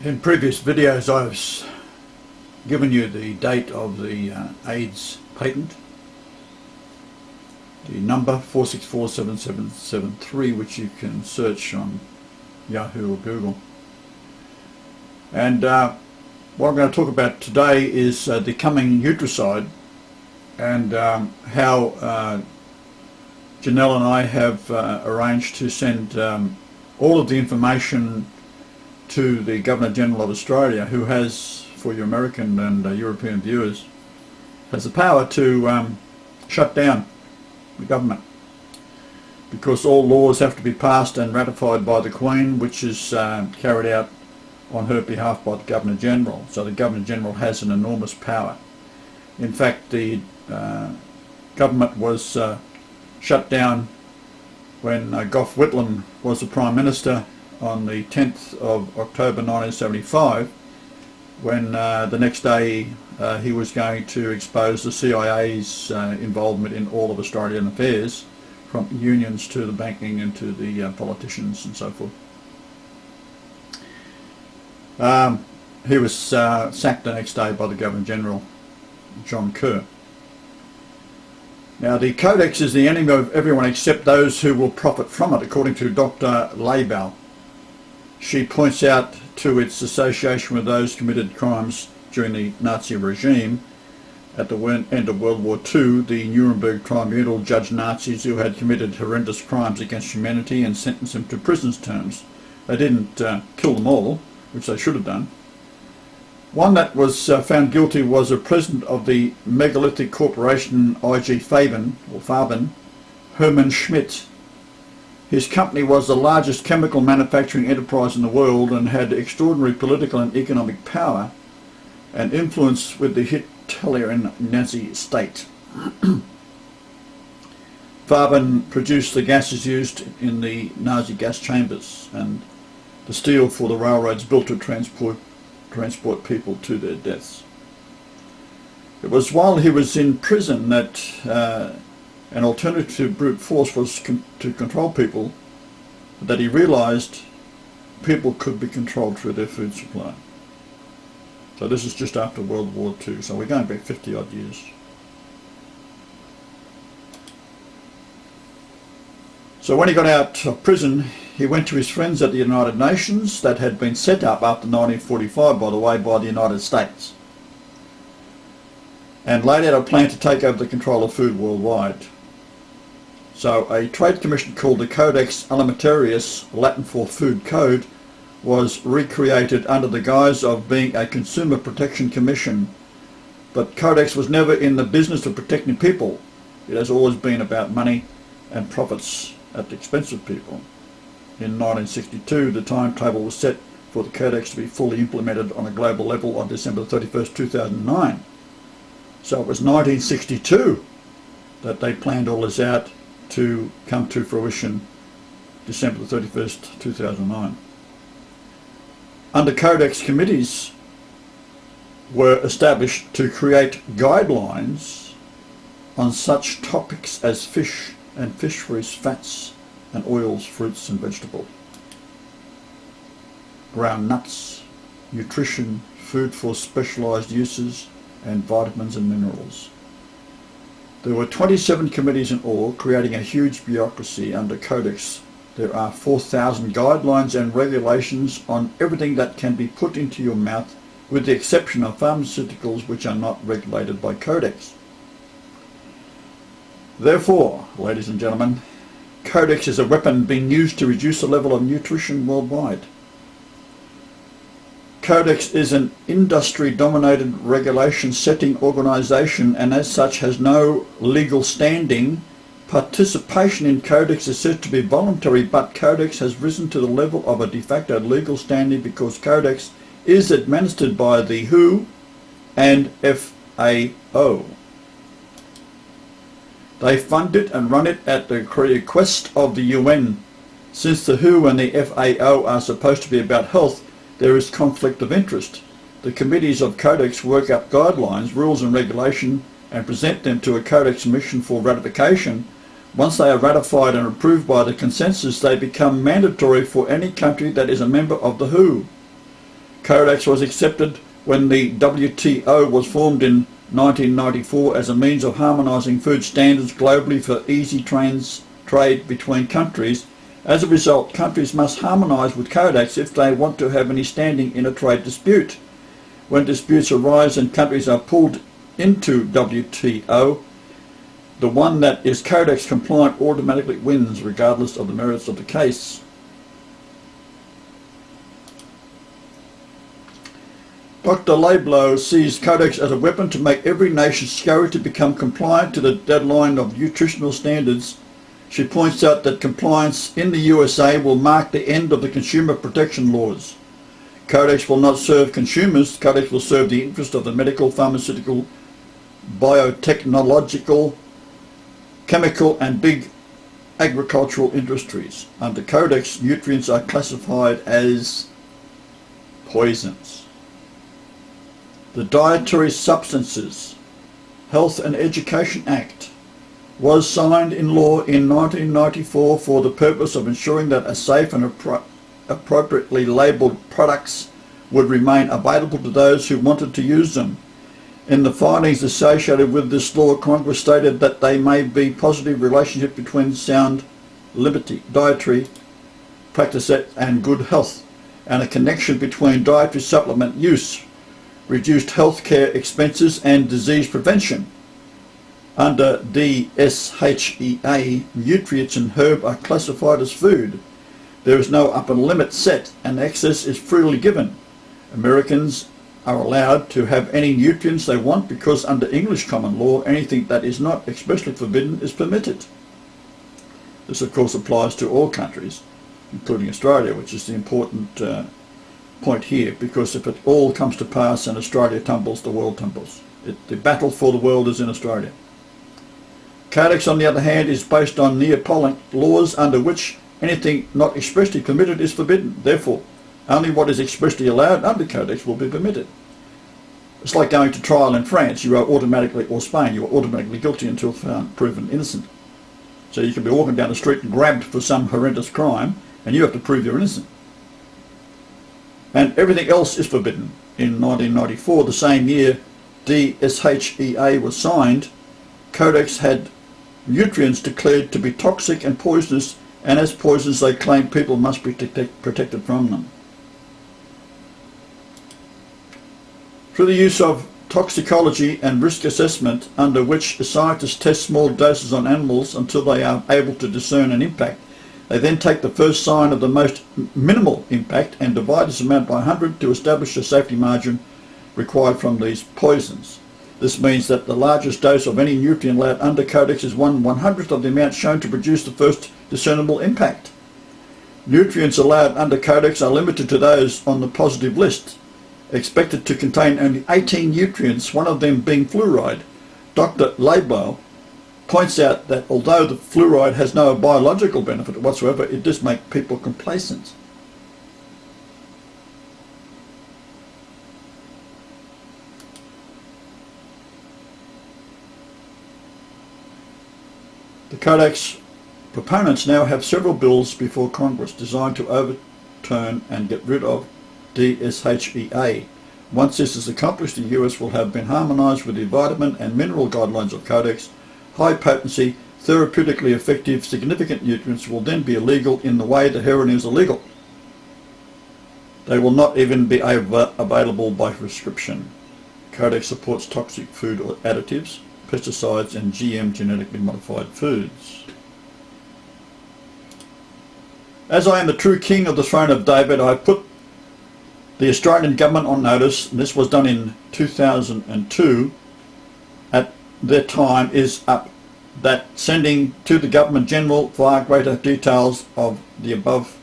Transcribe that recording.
In previous videos I've given you the date of the AIDS patent, the number 4647773, which you can search on Yahoo or Google. And what I'm going to talk about today is the coming utericide, and how Janelle and I have arranged to send all of the information to the Governor-General of Australia, who has, for your American and European viewers, has the power to shut down the government, because all laws have to be passed and ratified by the Queen, which is carried out on her behalf by the Governor-General. So the Governor-General has an enormous power. In fact, the government was shut down when Gough Whitlam was the Prime Minister on the 10th of October 1975, when the next day he was going to expose the CIA's involvement in all of Australian affairs, from unions to the banking and to the politicians and so forth. He was sacked the next day by the Governor-General, John Kerr. Now, the Codex is the enemy of everyone except those who will profit from it, according to Dr. Leibel. She points out to its association with those committed crimes during the Nazi regime. At the end of World War II, the Nuremberg Tribunal judged Nazis who had committed horrendous crimes against humanity and sentenced them to prison terms. They didn't kill them all, which they should have done. One that was found guilty was a president of the megalithic corporation IG Farben, Hermann Schmidt. His company was the largest chemical manufacturing enterprise in the world and had extraordinary political and economic power and influence with the Hitlerian Nazi state. Farben produced the gases used in the Nazi gas chambers and the steel for the railroads built to transport people to their deaths. It was while he was in prison that an alternative to brute force was to control people, that he realized people could be controlled through their food supply. So this is just after World War II, so we're going back 50 odd years. So when he got out of prison, he went to his friends at the United Nations, that had been set up after 1945, by the way, by the United States, and laid out a plan to take over the control of food worldwide. So a trade commission called the Codex Alimentarius, Latin for Food Code, was recreated under the guise of being a consumer protection commission. But Codex was never in the business of protecting people. It has always been about money and profits at the expense of people. In 1962, the timetable was set for the Codex to be fully implemented on a global level on December 31st, 2009. So it was 1962 that they planned all this out to come to fruition December 31st, 2009. Under Codex, committees were established to create guidelines on such topics as fish and fisheries, fats and oils, fruits and vegetables, ground nuts, nutrition, food for specialised uses, and vitamins and minerals. There were 27 committees in all, creating a huge bureaucracy. Under Codex, there are 4,000 guidelines and regulations on everything that can be put into your mouth, with the exception of pharmaceuticals, which are not regulated by Codex. Therefore, ladies and gentlemen, Codex is a weapon being used to reduce the level of nutrition worldwide. Codex is an industry-dominated regulation-setting organisation, and as such has no legal standing. Participation in Codex is said to be voluntary, but Codex has risen to the level of a de facto legal standing because Codex is administered by the WHO and FAO. They fund it and run it at the request of the UN. Since the WHO and the FAO are supposed to be about health, there is conflict of interest. The committees of Codex work up guidelines, rules and regulation and present them to a Codex Commission for ratification. Once they are ratified and approved by the consensus, they become mandatory for any country that is a member of the WHO. Codex was accepted when the WTO was formed in 1994 as a means of harmonising food standards globally for easy trade between countries. As a result, countries must harmonise with Codex if they want to have any standing in a trade dispute. When disputes arise and countries are pulled into WTO, the one that is Codex compliant automatically wins, regardless of the merits of the case. Dr. Laidlaw sees Codex as a weapon to make every nation scurry to become compliant to the deadline of nutritional standards. She points out that compliance in the USA will mark the end of the consumer protection laws. Codex will not serve consumers. Codex will serve the interest of the medical, pharmaceutical, biotechnological, chemical and big agricultural industries. Under Codex, nutrients are classified as poisons. The Dietary Substances Health and Education Act was signed in law in 1994 for the purpose of ensuring that a safe and appropriately labelled products would remain available to those who wanted to use them. In the findings associated with this law, Congress stated that there may be positive relationship between sound dietary practice and good health, and a connection between dietary supplement use, reduced healthcare expenses and disease prevention. Under DSHEA, nutrients and herb are classified as food. There is no upper limit set and access is freely given. Americans are allowed to have any nutrients they want because under English common law, anything that is not expressly forbidden is permitted. This of course applies to all countries, including Australia, which is the important point here, because if it all comes to pass and Australia tumbles, the world tumbles. The battle for the world is in Australia. Codex, on the other hand, is based on Neapolitan laws under which anything not expressly permitted is forbidden. Therefore, only what is expressly allowed under Codex will be permitted. It's like going to trial in France. You are automatically, or Spain, you are automatically guilty until found proven innocent. So you can be walking down the street and grabbed for some horrendous crime, and you have to prove you're innocent. And everything else is forbidden. In 1994, the same year DSHEA was signed, Codex had nutrients declared to be toxic and poisonous, and as poisons they claim people must be protected from them. Through the use of toxicology and risk assessment, under which scientists test small doses on animals until they are able to discern an impact, they then take the first sign of the most minimal impact and divide this amount by 100 to establish a safety margin required from these poisons. This means that the largest dose of any nutrient allowed under Codex is 1/100th of the amount shown to produce the first discernible impact. Nutrients allowed under Codex are limited to those on the positive list, expected to contain only 18 nutrients, one of them being fluoride. Dr. Laidlaw points out that although the fluoride has no biological benefit whatsoever, it does make people complacent. The Codex proponents now have several bills before Congress designed to overturn and get rid of DSHEA. Once this is accomplished, the US will have been harmonised with the vitamin and mineral guidelines of Codex. High potency, therapeutically effective, significant nutrients will then be illegal in the way the heroin is illegal. They will not even be available by prescription. Codex supports toxic food additives, pesticides and GM genetically modified foods. As I am the true king of the throne of David, I put the Australian government on notice, and this was done in 2002, at their time is up, that sending to the Government General far greater details of the above